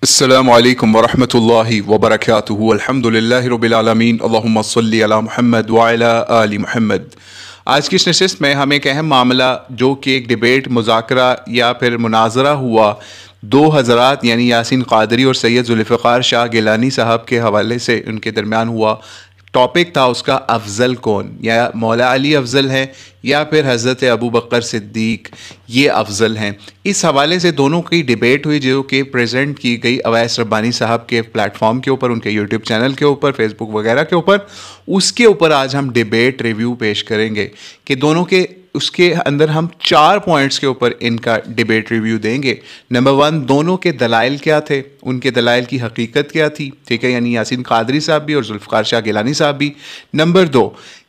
अस्सलामु अलैकुम वरहमतुल्लाहि वबरकातुहू अल्हम्दुलिल्लाहि रब्बिल आलमीन अल्लाहुम्मा सल्लि अला मुहम्मद व अला आलि मुहम्मद। आज की इस नशिस्त में हम एक अहम मामला जो कि एक डिबेट मुज़ाकरा या फिर मुनाजरा हुआ दो हज़रात यानी यासीन क़ादरी और सैयद ज़ुल्फ़िकार शाह गिलानी साहब के हवाले से उनके दरमियान हुआ। टॉपिक था उसका अफजल कौन, या मौला अली अफजल हैं या फिर हज़रत अबू बकर सिद्दीक ये अफजल हैं। इस हवाले से दोनों की डिबेट हुई जो कि प्रेजेंट की गई अवैस रब्बानी साहब के प्लेटफॉर्म के ऊपर, उनके यूट्यूब चैनल के ऊपर, फेसबुक वगैरह के ऊपर। उसके ऊपर आज हम डिबेट रिव्यू पेश करेंगे कि दोनों के उसके अंदर हम 4 पॉइंट्स के ऊपर इनका डिबेट रिव्यू देंगे। नंबर 1, दोनों के दलाइल क्या थे, उनके दलाइल की हकीकत क्या थी, ठीक है, यानी यासीन क़ादरी साहब भी और ज़ुल्फ़िकार शाह गिलानी साहब भी। नंबर 2,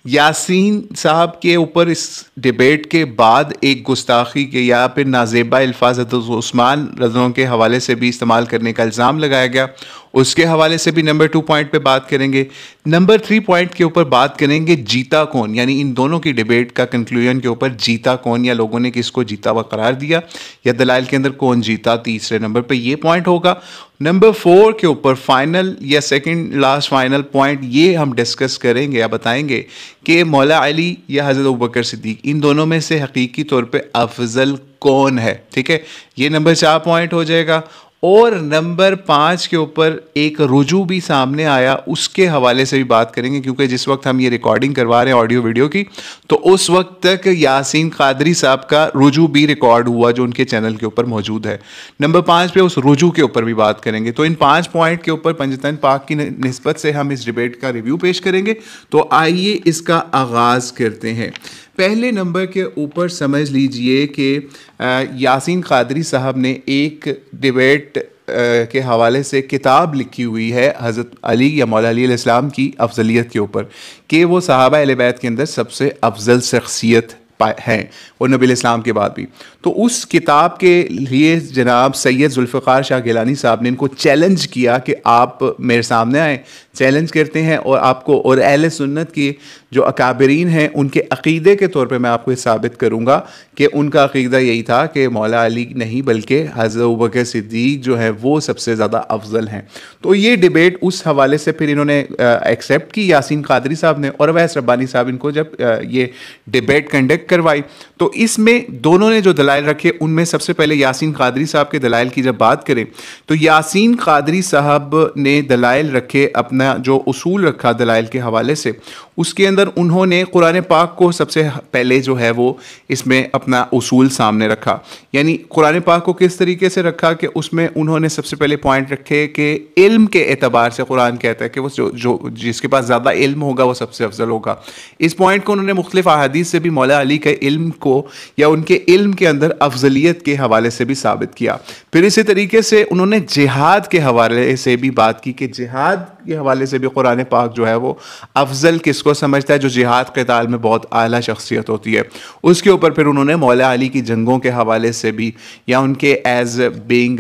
यासीन साहब के ऊपर इस डिबेट के बाद एक गुस्ताखी के या फिर नाजेबा अल्फाज उस्मान रज़ों के हवाले से भी इस्तेमाल करने का इल्ज़ाम लगाया गया, उसके हवाले से भी नंबर 2 पॉइंट पे बात करेंगे। नंबर 3 पॉइंट के ऊपर बात करेंगे जीता कौन, यानी इन दोनों की डिबेट का कंक्लूजन के ऊपर जीता कौन, या लोगों ने किसको जीता हुआ करार दिया, या दलाइल के अंदर कौन जीता, तीसरे नंबर पे ये पॉइंट होगा। नंबर 4 के ऊपर फाइनल या सेकंड लास्ट फाइनल पॉइंट ये हम डिस्कस करेंगे या बताएंगे कि मौला अली या हज़रत अबू बकर सिद्दीक इन दोनों में से हकीकी तौर पे अफजल कौन है, ठीक है, ये नंबर 4 पॉइंट हो जाएगा। और नंबर 5 के ऊपर एक रुजू भी सामने आया, उसके हवाले से भी बात करेंगे, क्योंकि जिस वक्त हम ये रिकॉर्डिंग करवा रहे हैं ऑडियो वीडियो की, तो उस वक्त तक यासीन क़ादरी साहब का रुजू भी रिकॉर्ड हुआ जो उनके चैनल के ऊपर मौजूद है। नंबर 5 पे उस रुजू के ऊपर भी बात करेंगे। तो इन 5 पॉइंट के ऊपर पंजतन पाक की निस्बत से हम इस डिबेट का रिव्यू पेश करेंगे। तो आइए इसका आगाज़ करते हैं। पहले नंबर के ऊपर समझ लीजिए कि यासीन क़ादरी साहब ने एक डिबेट के हवाले से किताब लिखी हुई है हज़रत अली या मौला अली अलैहिस्सलाम की अफजलियत के ऊपर, कि वो सहाबा अहले बैत के अंदर सबसे अफजल शख्सियत हैं और नबी इस्लाम के बाद भी। तो उस किताब के लिए जनाब सैयद ज़ुल्फ़िकार शाह गिलानी साहब ने इनको चैलेंज किया कि आप मेरे सामने आए, चैलेंज करते हैं और आपको और अहले सुन्नत की जो अकाबरीन हैं उनके अक़ीदे के तौर पे मैं आपको ये साबित करूँगा कि उनका अक़ीदा यही था कि मौला अली नहीं बल्कि हज़रत अबू बकर सिद्दीक जो है वो सबसे ज़्यादा अफजल हैं। तो ये डिबेट उस हवाले से फिर इन्होंने एक्सेप्ट की यासीन क़ादरी साहब ने, और अवैस रब्बानी साहब इनको जब ये डिबेट कंडक्ट करवाई तो इसमें दोनों ने जो दलाइल रखे उनमें सबसे पहले यासीन क़ादरी साहब के दलाइल की जब बात करें तो यासीन क़ादरी साहब ने दलाइल रखे, अपना जो उसूल रखा दलाइल के हवाले से, उसके अंदर उन्होंने कुरान पाक को सबसे पहले जो है वो इसमें अपना उसूल सामने रखा। यानी कुरान पाक को किस तरीके से रखा कि उसमें उन्होंने सबसे पहले पॉइंट रखे कि इल्म के एतबार से कुरान कहता है कि वो जो जिसके पास ज़्यादा इल्म होगा वो सबसे अफजल होगा। इस पॉइंट को उन्होंने मुख्तलिफ अहादीस से भी मौला अली के इल्म को या उनके इल्म के अंदर अफजलियत के हवाले से भी साबित किया। फिर इसी तरीके से उन्होंने जिहाद के हवाले से भी बात की कि जिहाद के हवाले से भी कुरान पाक जो है वो अफजल किसको समझता है, जो जिहाद क़िताल में बहुत आला शख्सियत होती है। उसके ऊपर फिर उन्होंने मौला अली की जंगों के हवाले से भी या उनके as being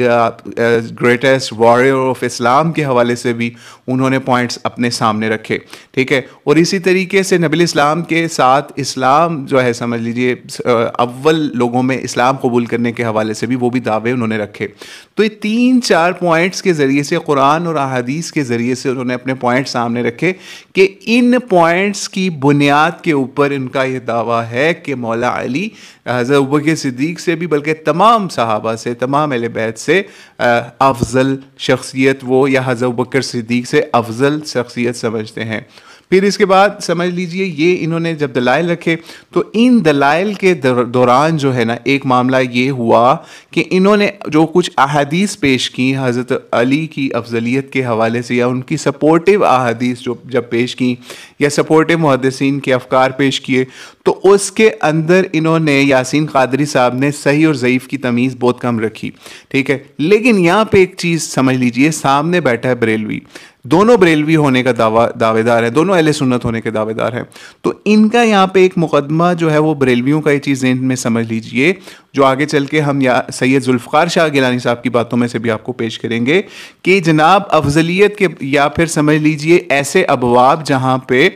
greatest warrior of Islam के हवाले से भी उन्होंने पॉइंट्स अपने सामने रखे, ठीक है। और इसी तरीके से नबी इस्लाम के साथ इस्लाम जो है समझ लीजिए अव्वल लोगों में इस्लाम कबूल करने के हवाले से भी वो भी दावे उन्होंने रखे। तो ये 3-4 पॉइंट्स के ज़रिए से, कुरान और अहादीस के ज़रिए से उन्होंने अपने पॉइंट सामने रखे कि इन पॉइंट्स की बुनियाद के ऊपर इनका ये दावा है कि मौला अली हज़रत अबू बकर सिद्दीक से भी बल्कि तमाम सहाबा से, तमाम अहले बैत से अफजल शख्सियत वो या हज़रत अबू बकर सिद्दीक से अफजल शख्सियत समझते हैं। फिर इसके बाद समझ लीजिए ये इन्होंने जब दलाइल रखे तो इन दलाइल के दौरान जो है ना एक मामला ये हुआ कि इन्होंने जो कुछ अहादीस पेश की हज़रत अली की अफजलियत के हवाले से, या उनकी सपोर्टिव अहादीस जो जब पेश की या सपोर्टिव मुहद्दिसीन के अफकार पेश किए, तो उसके अंदर इन्होंने यासीन क़ादरी साहब ने सही और ज़ईफ़ की तमीज़ बहुत कम रखी, ठीक है। लेकिन यहाँ पे एक चीज़ समझ लीजिए, सामने बैठा है बरेलवी, दोनों बरेलवी होने का दावेदार है, दोनों अहले सुन्नत होने के दावेदार हैं। तो इनका यहाँ पे एक मुकदमा जो है वो बरेलवियों का ये चीज़ ज़हन में समझ लीजिए, जो आगे चल के हम या सैयद जुल्फ़िकार शाह गिलानी साहब की बातों में से भी आपको पेश करेंगे कि जनाब अफजलियत के या फिर समझ लीजिए ऐसे अबवाब जहाँ पे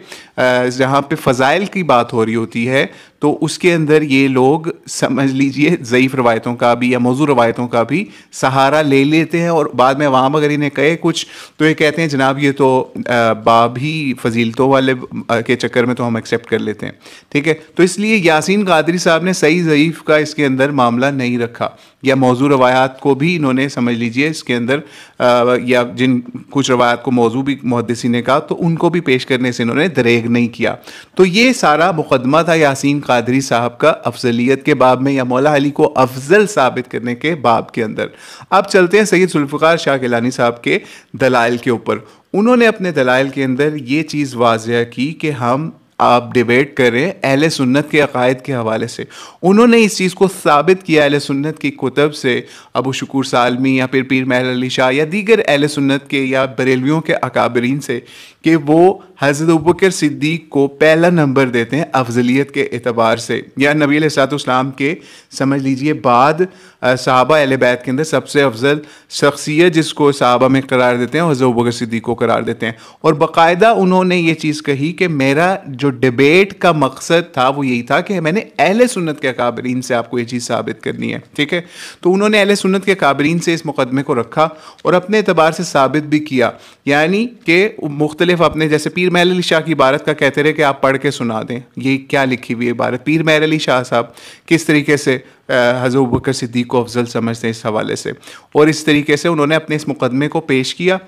फ़ज़ाइल की बात हो रही होती है, तो उसके अंदर ये लोग समझ लीजिए ज़ईफ़ रवायतों का भी या मौजू रवायतों का भी सहारा ले लेते हैं, और बाद में अवाम अगर इन्हें कहे कुछ तो ये कहते हैं जनाब ये तो बाब ही फजीलतों वाले के चक्कर में तो हम एक्सेप्ट कर लेते हैं। ठीक है, तो इसलिए यासीन कादरी साहब ने सही ज़ईफ़ का इसके अंदर मामला नहीं रखा, या मौजू रवायात को भी इन्होंने समझ लीजिए इसके अंदर या जिन कुछ रवायात को मौजू भी मुहद्दिसीन ने कहा तो उनको भी पेश करने से इन्होंने दरेग नहीं किया। तो ये सारा मुकदमा था यासीन कादरी साहब का अफजलियत के बाब में या मौला अली को अफजल साबित करने के बाब के अंदर। अब चलते हैं सैयद जुल्फ़िकार शाह गिलानी साहब के दलाइल के ऊपर। उन्होंने अपने दलाइल के अंदर ये चीज़ वाज़ह की कि हम आप डिबेट कर रहे हैं अहले सुन्नत के अकायद के हवाले से। उन्होंने इस चीज़ को साबित किया अहले सुन्नत की कुतब से, अबू शुकूर सालमी या फिर पीर महल अली शाह या दीगर अहले सुन्नत के या बरेलवियों के अकाबरीन से, कि वो हज़रत अबू बकर सिद्दीक़ को पहला नंबर देते हैं अफजलियत के एतबार से, या नबी अलैहिस्सलाम के समझ लीजिए बाद सहाबा अहले बैत के अंदर सबसे अफजल शख्सियत जिसको सहाबा में करार देते हैं हज़रत अबू बकर सिद्दीक़ को करार देते हैं। और बाकायदा उन्होंने ये चीज़ कही कि मेरा जो डिबेट का मकसद था वो यही था कि मैंने अहले सुन्नत के अकाबरीन से आपको ये चीज़ साबित करनी है। ठीक है, तो उन्होंने अहले सुन्नत के अकाबरीन से इस मुकदमे को रखा और अपने एतबार से साबित भी किया, यानी कि मुख्तलिफ अपने जैसे पीर महल अली शाह की इबारत का कहते रहे कि आप पढ़ के सुना दें, ये क्या लिखी हुई है इबारत। पीर महल अली शाह साहब किस तरीके से हज़रत अबू बकर सिद्दीक़ को अफजल समझते हैं इस हवाले से, और इस तरीके से उन्होंने अपने इस मुकदमे को पेश किया।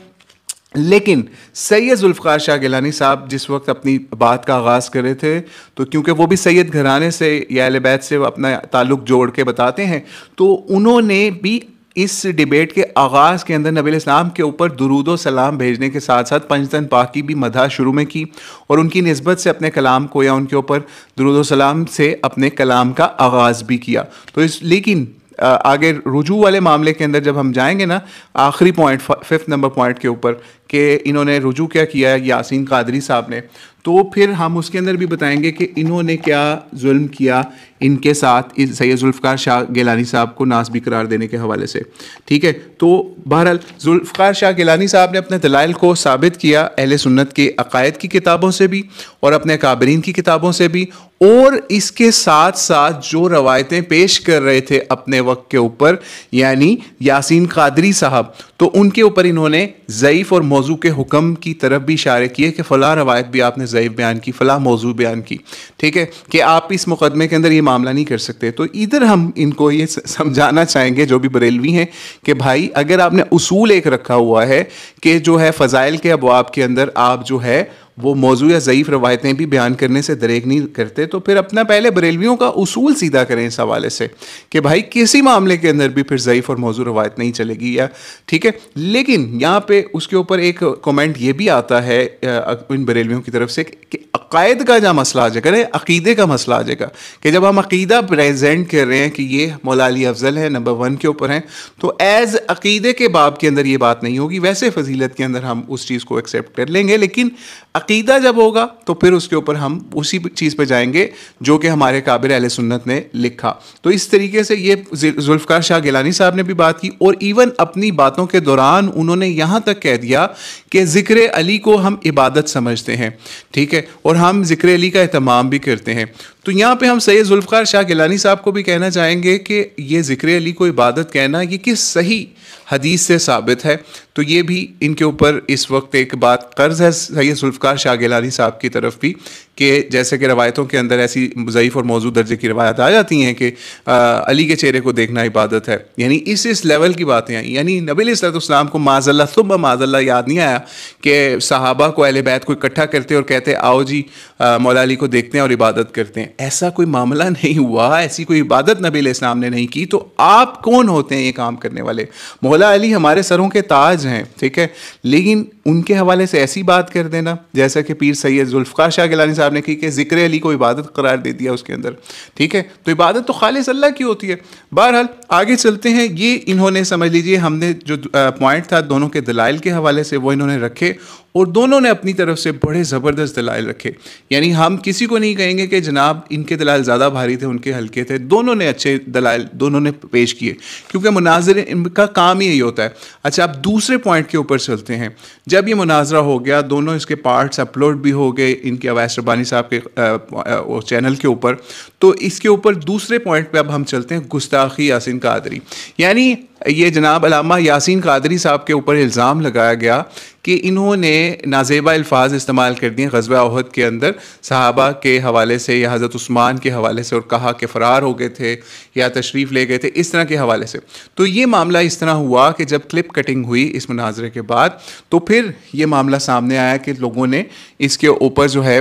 लेकिन सैयद जुल्फ़िकार शाह गिलानी साहब जिस वक्त अपनी बात का आगाज़ कर रहे थे, तो क्योंकि वो भी सैयद घराने से या अहले बैत से अपना ताल्लुक़ जोड़ के बताते हैं, तो उन्होंने भी इस डिबेट के आगाज़ के अंदर नबी इस्लाम के ऊपर दुरूद व सलाम भेजने के साथ साथ पंजतन पाक की भी मदह शुरू में की, और उनकी निस्बत से अपने कलाम को या उनके ऊपर दुरूद व सलाम से अपने कलाम का आगाज़ भी किया। तो लेकिन आगे रुजू वाले मामले के अंदर जब हम जाएंगे ना, आखिरी पॉइंट 5th नंबर पॉइंट के ऊपर कि इन्होंने रुजू क्या किया है यासीन कादरी साहब ने, तो फिर हम उसके अंदर भी बताएंगे कि इन्होंने क्या जुल्म किया इनके साथ इस सैयद जुल्फ़िकार शाह गिलानी साहब को नासबी करार देने के हवाले से। ठीक है, तो बहरहाल जुल्फ़िकार शाह गिलानी साहब ने अपने दलाइल को साबित किया अहले सुन्नत के अकायद की किताबों से भी और अपने काबरीन की किताबों से भी, और इसके साथ साथ जो रवायतें पेश कर रहे थे अपने वक्त के ऊपर यानी यासीन कादरी साहब, तो उनके ऊपर इन्होंने ज़ईफ़ और मौजू के हुक्म की तरफ भी इशारे किए कि फ़लाँ रवायत भी आपने ज़ईफ़ बयान की, फ़लाँ मौजू बयान की। ठीक है, कि आप इस मुकदमे के अंदर ये मामला नहीं कर सकते। तो इधर हम इनको ये समझाना चाहेंगे जो भी बरेलवी हैं कि भाई अगर आपने उसूल एक रखा हुआ है कि जो है फ़ज़ाइल के अबवाब के अंदर आप जो है वो मौजू या ज़ईफ़ रवायतें भी बयान करने से दरेग नहीं करते, तो फिर अपना पहले बरेलवियों का उसूल सीधा करें इस हवाले से कि भाई किसी मामले के अंदर भी फिर ज़ईफ़ और मौजू रवायत नहीं चलेगी या। ठीक है, लेकिन यहाँ पे उसके ऊपर एक कमेंट ये भी आता है इन बरेलवियों की तरफ से कि अकायद का जहाँ मसला आ जाएगा, अकीदे का मसला आ जाएगा कि जब हम अकीदा प्रेजेंट कर रहे हैं कि ये मौला अली अफजल है, नंबर 1 के ऊपर हैं, तो एज़ अकीदे के बाब के अंदर ये बात नहीं होगी। वैसे फजीलत के अंदर हम उस चीज़ को एक्सेप्ट कर लेंगे, लेकिन अकीदा जब होगा तो फिर उसके ऊपर हम उसी चीज़ पे जाएंगे जो कि हमारे काबिर अहले सुन्नत ने लिखा। तो इस तरीके से ये जुल्फ़िकार शाह गिलानी साहब ने भी बात की, और इवन अपनी बातों के दौरान उन्होंने यहाँ तक कह दिया कि ज़िक्र अली को हम इबादत समझते हैं। ठीक है, और हम ज़िक्र अली का एहतमाम भी करते हैं। तो यहाँ पे हम सैयद जुल्फ़िकार शाह गिलानी साहब को भी कहना चाहेंगे कि ये ज़िक्र अली को इबादत कहना ये किस सही हदीस से साबित है। तो ये भी इनके ऊपर इस वक्त एक बात कर्ज है सैयद जुल्फ़िकार शाह गिलानी साहब की तरफ भी कि जैसे कि रवायतों के अंदर ऐसी ज़ईफ़ और मौजू दर्जे की रवायत आ जाती हैं कि अली के चेहरे को देखना इबादत है, यानी इस लेवल की बातें आई। यानी नबी अलैहिस्सलाम को माज़ल्ला सुब्ह माज़ल्ला याद नहीं आया कि सहाबा को अहले बैत को इकट्ठा करते और कहते आओ जी मौला अली को देखते हैं और इबादत करते हैं। ऐसा कोई मामला नहीं हुआ, ऐसी कोई इबादत नबी अलैहिस्सलाम ने नहीं की। तो आप कौन होते हैं ये काम करने वाले? मौला अली हमारे सरों के ताज हैं, ठीक है, लेकिन उनके हवाले से ऐसी बात कर देना जैसा कि पीर सैयद जुल्फ़िकार शाह गिलानी साहब ने की कि ज़िक्र अली को इबादत करार दे दिया उसके अंदर। ठीक है, तो इबादत तो खालिस अल्लाह की होती है। बहरहाल आगे चलते हैं। ये इन्होंने समझ लीजिए हमने जो पॉइंट था दोनों के दलाइल के हवाले से वो इन्होंने रखे, और दोनों ने अपनी तरफ से बड़े ज़बरदस्त दलाइल रखे। यानी हम किसी को नहीं कहेंगे कि जनाब इनके दलाइल ज़्यादा भारी थे, उनके हल्के थे, दोनों ने अच्छे दलाइल दोनों ने पेश किए, क्योंकि मुनाजरे इनका काम ही यही होता है। अच्छा, आप दूसरे पॉइंट के ऊपर चलते हैं। जब ये मुनाजरा हो गया, दोनों इसके पार्ट्स अपलोड भी हो गए इनके अवैस रब्बानी साहब के चैनल के ऊपर, तो इसके ऊपर दूसरे पॉइंट पे अब हम चलते हैं, गुस्ताखी यासीन कादरी। यानी ये जनाब अल्लामा यासीन कादरी साहब के ऊपर इल्ज़ाम लगाया गया कि इन्होंने नाजेबा अल्फाज इस्तेमाल कर दिए ग़ज़वा उहद के अंदर सहाबा के हवाले से या हज़रत उस्मान के हवाले से, और कहा कि फ़रार हो गए थे या तशरीफ़ ले गए थे, इस तरह के हवाले से। तो ये मामला इस तरह हुआ कि जब क्लिप कटिंग हुई इस मुनाजरे के बाद, तो फिर ये मामला सामने आया कि लोगों ने इसके ऊपर जो है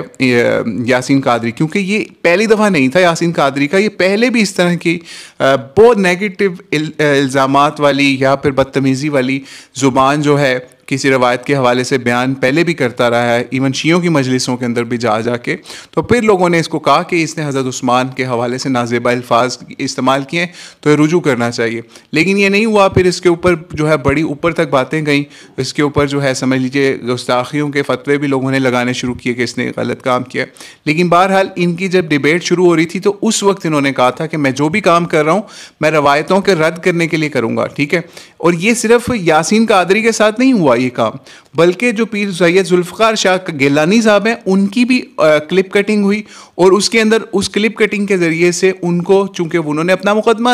यासीन कादरी, क्योंकि ये पहली दफ़ा नहीं था यासीन कादरी का, ये पहले भी इस तरह की बहुत नेगेटिव इल्ज़ामात वाली या फिर बदतमीज़ी वाली ज़ुबान जो है किसी रवायत के हवाले से बयान पहले भी करता रहा है, इवन शियों की मजलिसों के अंदर भी जा के। तो फिर लोगों ने इसको कहा कि इसने हज़रत उस्मान के हवाले से नाजेबा अल्फाज इस्तेमाल किए, तो ये रुजू करना चाहिए। लेकिन ये नहीं हुआ, फिर इसके ऊपर जो है बड़ी ऊपर तक बातें गईं, इसके ऊपर जो है समझ लीजिए गुस्ताखियों के फतवे भी लोगों ने लगाने शुरू किए कि इसने गलत काम किया। लेकिन बहरहाल इनकी जब डिबेट शुरू हो रही थी, तो उस वक्त इन्होंने कहा था कि मैं जो भी काम कर रहा हूँ मैं रवायतों के रद्द करने के लिए करूँगा, ठीक है। और ये सिर्फ यासीन कादरी के साथ नहीं हुआ ये काम, बल्कि जो पीर सैयद जुल्फ़िकार शाह गिलानी साहब हैं उनकी भी क्लिप कटिंग हुई, और उसके अंदर उस क्लिप कटिंग के ज़रिए से उनको, चूँकि उन्होंने अपना मुकदमा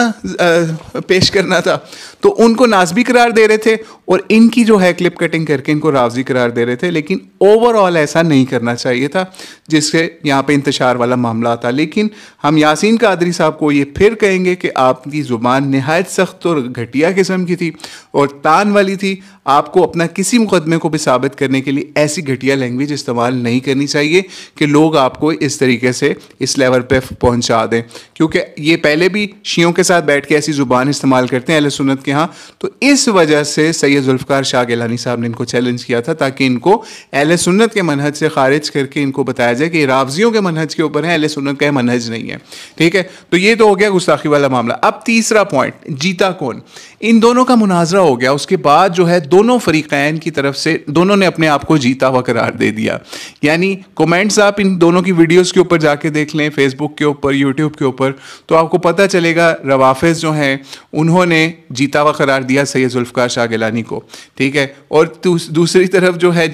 पेश करना था, तो उनको नाज़बी करार दे रहे थे, और इनकी जो है क्लिप कटिंग करके इनको राज़ी करार दे रहे थे। लेकिन ओवरऑल ऐसा नहीं करना चाहिए था, जिससे यहाँ पे इंतशार वाला मामला था। लेकिन हम यासीन कादरी साहब को ये फिर कहेंगे कि आपकी ज़ुबान नहायत सख्त और घटिया किस्म की थी और तान वाली थी। आपको अपना किसी मुकदमे को भी साबित करने के लिए ऐसी घटिया लैंग्वेज इस्तेमाल नहीं करनी चाहिए कि लोग आपको इस तरीके से इस लेवल पे पहुंचा दें, क्योंकि ये पहले भी शियों के साथ बैठ के ऐसी ज़ुबान इस्तेमाल करते हैं अहले सुन्नत के यहाँ। तो इस वजह से सैयद जुल्फ़िकार शाह गिलानी साहब ने इनको चैलेंज किया था, ताकि इनको अहले सुन्नत के मनहज से खारिज करके इनको बताया जाए कि रावजियों के मनहज के ऊपर है, अहले सुन्नत का मनहज नहीं है, ठीक है। तो ये तो हो गया गुस्ताखी वाला मामला। अब तीसरा पॉइंट, जीता कौन। इन दोनों का मुनाजरा हो गया, उसके बाद जो है दोनों फरीक़ैन की तरफ से दोनों ने अपने आप को जीता हुआ करार दे दिया। यानी कमेंट्स आप इन दोनों की वीडियोस के ऊपर जाके देख लें, फेसबुक के ऊपर, यूट्यूब के ऊपर, तो आपको पता चलेगा रवाफिज़ जो हैं उन्होंने जीता हुआ करार दिया सैयद जुल्फ़िकार शाह गिलानी को, ठीक है। और दूसरी तरफ जो है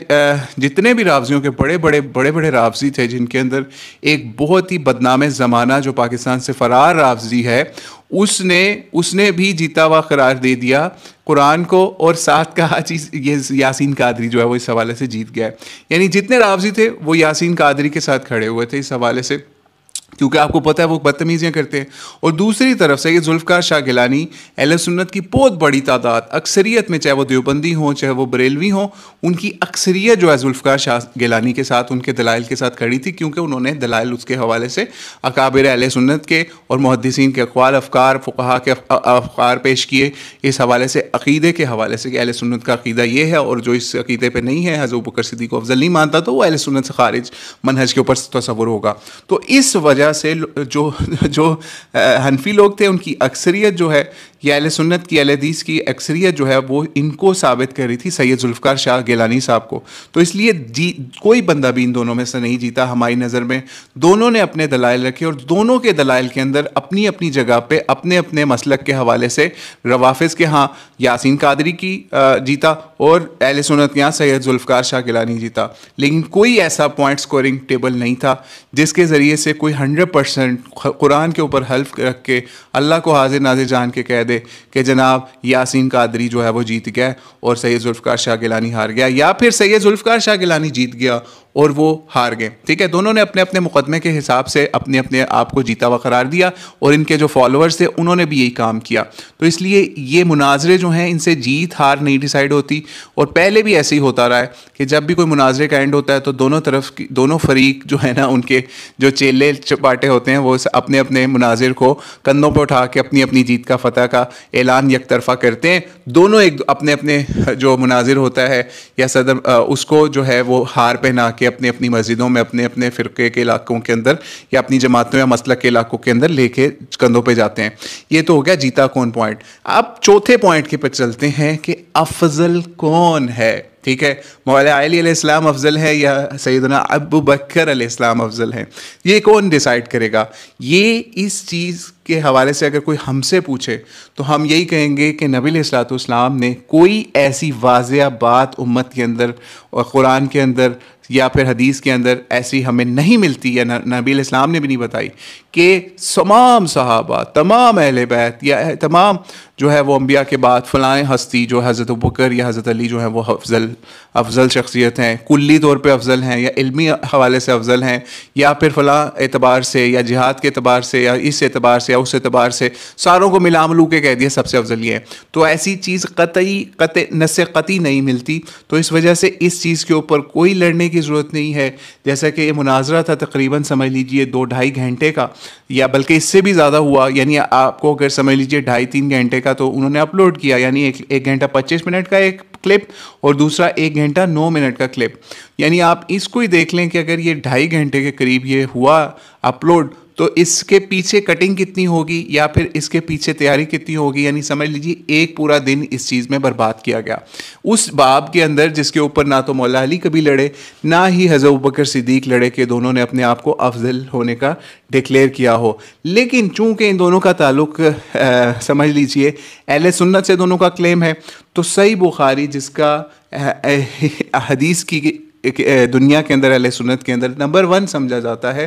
जितने भी रावजियों के बड़े बड़े रावजी थे, जिनके अंदर एक बहुत ही बदनाम ज़माना जो पाकिस्तान से फ़रार रावजी है, उसने भी जीता हुआ करार दे दिया कुरान को, और साथ कहा चीज़ ये यासीन कादरी जो है वो इस हवाले से जीत गया है। यानी जितने रावजी थे वो यासीन कादरी के साथ खड़े हुए थे इस हवाले से, क्योंकि आपको पता है वो बदतमीज़ियाँ करते हैं। और दूसरी तरफ से ये जुल्फ़िकार शाह गिलानी अहले सुन्नत की बहुत बड़ी तादाद, अक्सरियत में, चाहे वो देवबंदी हों चाहे वो बरेलवी हों, उनकी अक्सरियत जो है जुल्फ़िकार शाह गिलानी के साथ, उनके दलाइल के साथ खड़ी थी, क्योंकि उन्होंने दलाइल उसके हवाले से अकाबिर अहले सुन्नत के और मुहद्दिसीन के अक़वाल, अफ़कार, फ़ुक़हा के अफ़कार पेश किए इस हवाले से, अक़ीदे के हवाले से कि अहले सुन्नत का अक़ीदा ये है, और जो इस अक़ीदे पर नहीं है, हज़रत अबू बकर सिद्दीक़ को अफ़ज़ल नहीं मानता, तो वो अहले सुन्नत से खारिज मनहज के ऊपर तसव्वुर होगा। तो इस वजह से जो हनफी लोग थे उनकी अक्सरियत जो है, या अहले सुन्नत की, अहले हदीस की अक्सरियत जो है वो इनको साबित कर रही थी सैयद जुल्फ़िकार शाह गिलानी साहब को। तो इसलिए कोई बंदा भी इन दोनों में से नहीं जीता हमारी नज़र में। दोनों ने अपने दलाइल रखे, और दोनों के दलाइल के अंदर अपनी अपनी जगह पे अपने अपने मसलक के हवाले से रवाफिज़ के यहाँ यासीन कादरी की जीता, और अहले सुन्नत के यहाँ सैयद जुल्फ़िकार शाह गिलानी जीता। लेकिन कोई ऐसा पॉइंट स्कोरिंग टेबल नहीं था जिसके ज़रिए से कोई 100% कुरान के ऊपर हल्फ रख के अल्लाह को हाजिर नाजिर जान के कह दे कि जनाब यासीन कादरी जो है वो जीत गया और सैयद जुल्फ़िकार शाह गिलानी हार गया, या फिर सैयद जुल्फ़िकार शाह गिलानी जीत गया और वो हार गए, ठीक है। दोनों ने अपने अपने मुकदमे के हिसाब से अपने अपने आप को जीता हुआ करार दिया, और इनके जो फॉलोअर्स थे उन्होंने भी यही काम किया। तो इसलिए ये मुनाजरे जो हैं इनसे जीत हार नहीं डिसाइड होती, और पहले भी ऐसे ही होता रहा है कि जब भी कोई मुनाजरे का एंड होता है तो दोनों तरफ दोनों फरीक जो है ना, उनके जो चेले चपाटे होते हैं वो अपने अपने मुनाजिर को कंधों पर उठा के अपनी अपनी जीत का फ़तह का ऐलान एक तरफा करते हैं। दोनों एक अपने अपने जो मुनाजिर होता है या सदर, उसको जो है वो हार पहना के अपनी अपनी मस्जिदों में, अपने अपने फ़िरक़े के इलाकों के अंदर या अपनी जमातों या मसलक के इलाकों के अंदर लेके कंधों पे जाते हैं। ये तो हो गया जीता कौन पॉइंट। अब चौथे पॉइंट के पर चलते हैं कि अफजल कौन है, ठीक है, मौला अली अलैहिस्सलाम अफजल है या सैयदना अबू बकर अलैहिस्सलाम अफजल है, ये कौन डिसाइड करेगा? ये इस चीज़ के हवाले से अगर कोई हमसे पूछे तो हम यही कहेंगे कि नबी अलैहिस्सलाम ने कोई ऐसी वाज़िया बात उम्मत के अंदर और कुरान के अंदर या फिर हदीस के अंदर ऐसी हमें नहीं मिलती या नबी अलैहिस्सलाम ने भी नहीं बताई कि तमाम सहाबा, तमाम अहले बैत या तमाम जो है वो अम्बिया के बाद फ़लाँ हस्ती जो हज़रत अबू बकर या हज़रत अली जो है वो अफजल शख्सियत हैं, कुल्ली तौर पे अफजल हैं या इल्मी हवाले से अफजल हैं या फिर फ़लाँ एतबार से या जिहाद के एतबार से या इस एतबार से या उस एतबार से सारों को मिला मिलू के कह दिया सबसे अफजल ये है। तो ऐसी चीज़ नस्से क़ती नहीं मिलती। तो इस वजह से इस चीज़ के ऊपर कोई लड़ने की ज़रूरत नहीं है। जैसा कि ये मुनाजरा था तकरीबन समझ लीजिए 2-2.5 घंटे का या बल्कि इससे भी ज़्यादा हुआ, यानी आपको अगर समझ लीजिए 2.5-3 घंटे का, तो उन्होंने अपलोड किया यानी 1 घंटा 25 मिनट का एक क्लिप और दूसरा 1 घंटा 9 मिनट का क्लिप। यानी आप इसको ही देख लें कि अगर ये 2.5 घंटे के करीब ये हुआ अपलोड, तो इसके पीछे कटिंग कितनी होगी या फिर इसके पीछे तैयारी कितनी होगी, यानी समझ लीजिए एक पूरा दिन इस चीज़ में बर्बाद किया गया उस बाब के अंदर जिसके ऊपर ना तो मौला अली कभी लड़े ना ही हज़रत अबू बकर सिद्दीक लड़े कि दोनों ने अपने आप को अफजल होने का डिक्लेयर किया हो। लेकिन चूंकि इन दोनों का ताल्लुक समझ लीजिए अहले सुन्नत से दोनों का क्लेम है, तो सही बुखारी जिसका हदीस की दुनिया के अंदर अहले सुन्नत के अंदर नंबर 1 समझा जाता है,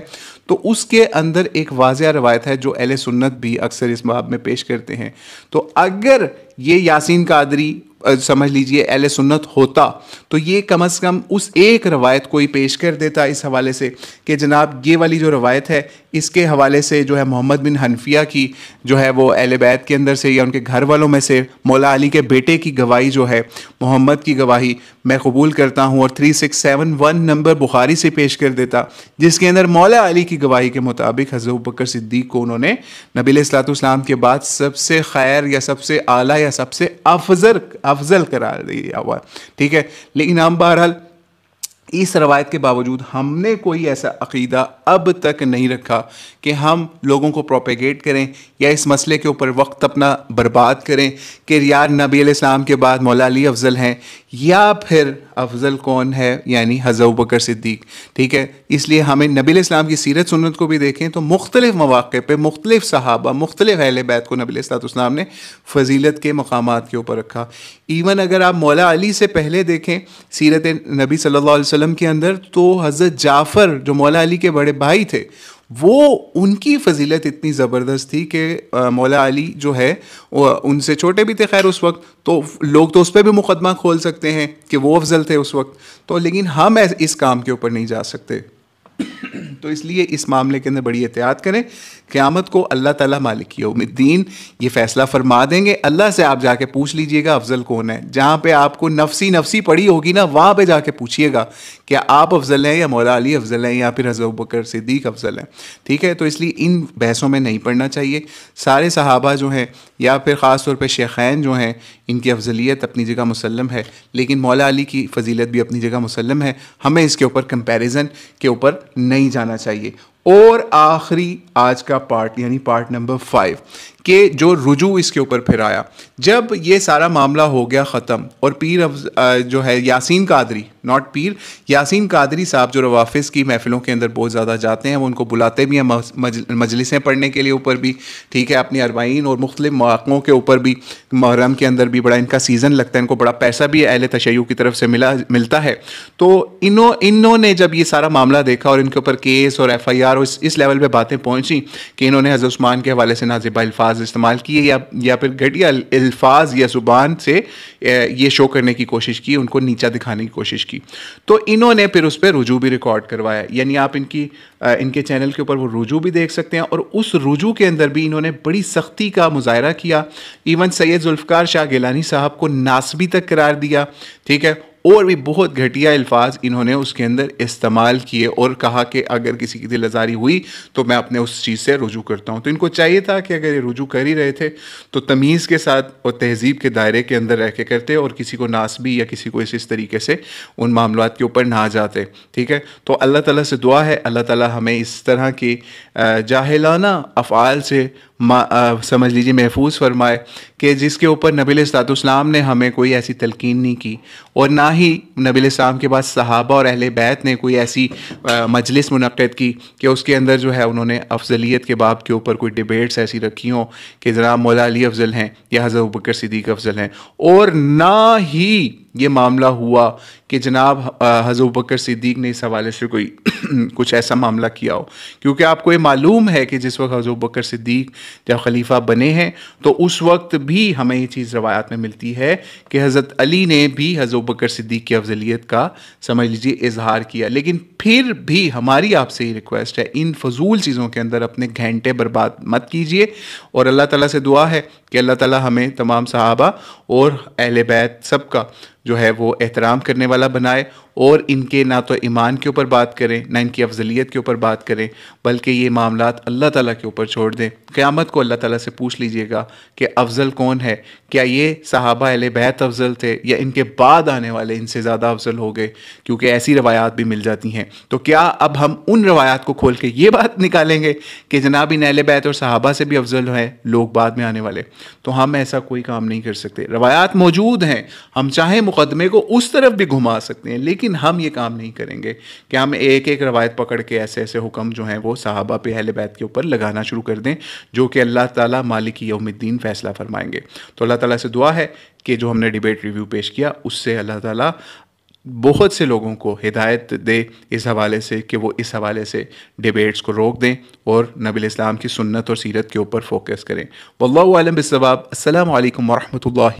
तो उसके अंदर एक वाज़िया रवायत है जो अहले सुन्नत भी अक्सर इस बाब में पेश करते हैं। तो अगर ये यासीन कादरी समझ लीजिए अहले सुन्नत होता तो ये कम अज़ कम उस एक रवायत को ही पेश कर देता इस हवाले से कि जनाब ये वाली जो रवायत है इसके हवाले से जो है मोहम्मद बिन हनफिया की जो है वो अहले बैत के अंदर से या उनके घर वालों में से मौला अली के बेटे की गवाही जो है मोहम्मद की गवाही मैं कबूल करता हूँ, और 3671 नंबर बुखारी से पेश कर देता जिसके अंदर मौला अली की गवाही के मुताबिक हज़रत अबू बकर सिद्दीक को उन्होंने नबी अलैहिस्सलाम के बाद सबसे खैर या सबसे आला या सबसे अफजल करार दिया हुआ। ठीक है, लेकिन हम बहरहाल इस रवायत के बावजूद हमने कोई ऐसा अक़ीदा अब तक नहीं रखा कि हम लोगों को प्रोपेगेट करें या इस मसले के ऊपर वक्त अपना बर्बाद करें कि यार नबी अलैहिस्सलाम के बाद मौला अली अफजल हैं या फिर अफजल कौन है यानी हज़रत अबू बकर सिद्दीक। ठीक है, इसलिए हमें नबी अलैहिस्सलाम की सीरत सुन्नत को भी देखें तो मुख्तलिफ़ मौक़े पे मुख्तलिफ़ सहाबा मुख्तलिफ़ अहले बैत को नबी अलैहिस्सलाम ने फ़जीलत के मकामात के ऊपर रखा। इवन अगर आप मौला अली से पहले देखें सीरत नबी सल्लल्लाहु अलैहि वसल्लम के अंदर, तो हज़रत जाफ़र जो मौला अली के बड़े भाई थे वो उनकी फ़जीलत इतनी ज़बरदस्त थी कि मौला अली जो है उनसे छोटे भी थे खैर उस वक्त, तो लोग तो उस पर भी मुकदमा खोल सकते हैं कि वो अफजल थे उस वक्त, तो लेकिन हम इस काम के ऊपर नहीं जा सकते। तो इसलिए इस मामले के अंदर बड़ी एहतियात करें। क़यामत को अल्लाह ताला मालिक यौमिद्दीन ये फ़ैसला फरमा देंगे। अल्लाह से आप जाके पूछ लीजिएगा अफजल कौन है। जहाँ पे आपको नफसी पड़ी होगी ना, वहाँ पे जाके पूछिएगा कि आप अफजल हैं या मौला अली अफजल हैं या फिर हज़रत अबू बकर सिद्दीक अफजल हैं। ठीक है, तो इसलिए इन बहसों में नहीं पड़ना चाहिए। सारे सहाबा जो हैं या फिर ख़ास तौर पर शेखैन जो हैं इनकी अफजलियत अपनी जगह मुसल्लम है, लेकिन मौला अली की फ़जीलत भी अपनी जगह मुसल्लम है। हमें इसके ऊपर कंपैरिजन के ऊपर नहीं जाना चाहिए। और आखिरी आज का पार्ट यानी पार्ट नंबर 5 के जो रुजू इसके ऊपर फिर आया, जब ये सारा मामला हो गया ख़त्म और पीर जो है यासीन कादरी, नॉट पीर, यासीन कादरी साहब जो रवाफ़िज़ की महफ़िलों के अंदर बहुत ज़्यादा जाते हैं, वो उनको बुलाते भी हैं मजलिसें पढ़ने के लिए ऊपर भी। ठीक है, अपनी अरबाइन और मुख्तलिफ़ मौक़ों के ऊपर भी, मुहर्रम के अंदर भी बड़ा इनका सीज़न लगता है, इनको बड़ा पैसा भी अहले तशय्युअ की तरफ से मिलता है। तो इन्होंने जब ये सारा मामला देखा और इनके ऊपर केस और FIR और इस लेवल पे बातें पहुंची कि इन्होंने हज़रत उस्मान के हवाले से नाज़िबा अल्फाज इस्तेमाल किए या फिर घटिया अल्फाज या ज़ुबान से ये शो करने की कोशिश की, उनको नीचा दिखाने की कोशिश की, तो इन्होंने फिर उस पर रुजू भी रिकॉर्ड करवाया। यानी आप इनके चैनल के ऊपर वो रुजू भी देख सकते हैं, और उस रुजू के अंदर भी इन्होंने बड़ी सख्ती का मुजाहरा किया। इवन सैयद जुल्फ़िकार शाह गिलानी साहब को नासबी तक करार दिया। ठीक है, और भी बहुत घटिया अल्फाज इन्होंने उसके अंदर इस्तेमाल किए और कहा कि अगर किसी की दिल आज़ारी हुई तो मैं अपने उस चीज़ से रुजू करता हूँ। तो इनको चाहिए था कि अगर ये रुजू कर ही रहे थे तो तमीज़ के साथ और तहज़ीब के दायरे के अंदर रह के करते और किसी को नासबी या किसी को इस तरीके से उन मामलात के ऊपर ना जाते। ठीक है, तो अल्लाह ताला से दुआ है अल्लाह ताला हमें इस तरह की जाहिलाना अफ़आल से समझ लीजिए महफूज फरमाए कि जिसके ऊपर नबी अलैहिस्सलाम ने हमें कोई ऐसी तलकीन नहीं की, और ना ही नबी अलैहिस्सलाम के बाद सहाबा और अहले बैत ने कोई ऐसी मजलिस मुनक्किद की कि उसके अंदर जो है उन्होंने अफजलियत के बाब के ऊपर कोई डिबेट्स ऐसी रखी हों कि जनाब मौला अली अफजल हैं या हज़रत अबू बकर सिद्दीक़ अफजल हैं। और ना ही ये मामला हुआ कि जनाब हज़रत अबू बकर सिद्दीक़ ने इस हवाले से कोई कुछ ऐसा मामला किया हो, क्योंकि आपको ये मालूम है कि जिस वक्त हज़रत अबू बकर सिद्दीक़ जब खलीफा बने हैं तो उस वक्त भी हमें ये चीज़ रवायात में मिलती है कि हज़रत अली ने भी हज़रत अबू बकर सिद्दीक़ की अफजलियत का समझ लीजिए इजहार किया। लेकिन फिर भी हमारी आपसे ये रिक्वेस्ट है, इन फजूल चीज़ों के अंदर अपने घंटे बर्बाद मत कीजिए, और अल्लाह ताला से दुआ है कि अल्लाह ताला हमें तमाम सहाबा और अहले बैत सब का जो है वो एहतराम करने वाला बनाए, और इनके ना तो ईमान के ऊपर बात करें ना इनकी अफजलियत के ऊपर बात करें, बल्कि ये मामलात अल्लाह ताला के ऊपर छोड़ दें। क़यामत को अल्लाह ताला से पूछ लीजिएगा कि अफजल कौन है, क्या ये सहाबा अहले बैत अफजल थे या इनके बाद आने वाले इनसे ज़्यादा अफजल हो गए, क्योंकि ऐसी रवायात भी मिल जाती हैं। तो क्या अब हम उन रवायात को खोल के ये बात निकालेंगे कि जनाब इन अहले बैत और सहाबा से भी अफजल हैं लोग बाद में आने वाले? तो हम ऐसा कोई काम नहीं कर सकते। रवायात मौजूद हैं, हम चाहें मुकदमे को उस तरफ भी घुमा सकते हैं, लेकिन हम ये काम नहीं करेंगे कि हम एक एक रवायत पकड़ के ऐसे ऐसे हुक्म जो हैं वो सहाबा पे अहले बैत के ऊपर लगाना शुरू कर दें, जो कि अल्लाह ताला मालिक यौमिद्दीन फैसला फरमाएंगे। तो अल्लाह ताला से दुआ है कि जो हमने डिबेट रिव्यू पेश किया उससे अल्लाह ताला बहुत से लोगों को हिदायत दे इस हवाले से कि वो इस हवाले से डिबेट्स को रोक दें और नबी इस्लाम की सुन्नत और सीरत के ऊपर फोकस करें। वल्लाहु आलम बिस्सवाब। अस्सलामु अलैकुम वरहमतुल्लाहि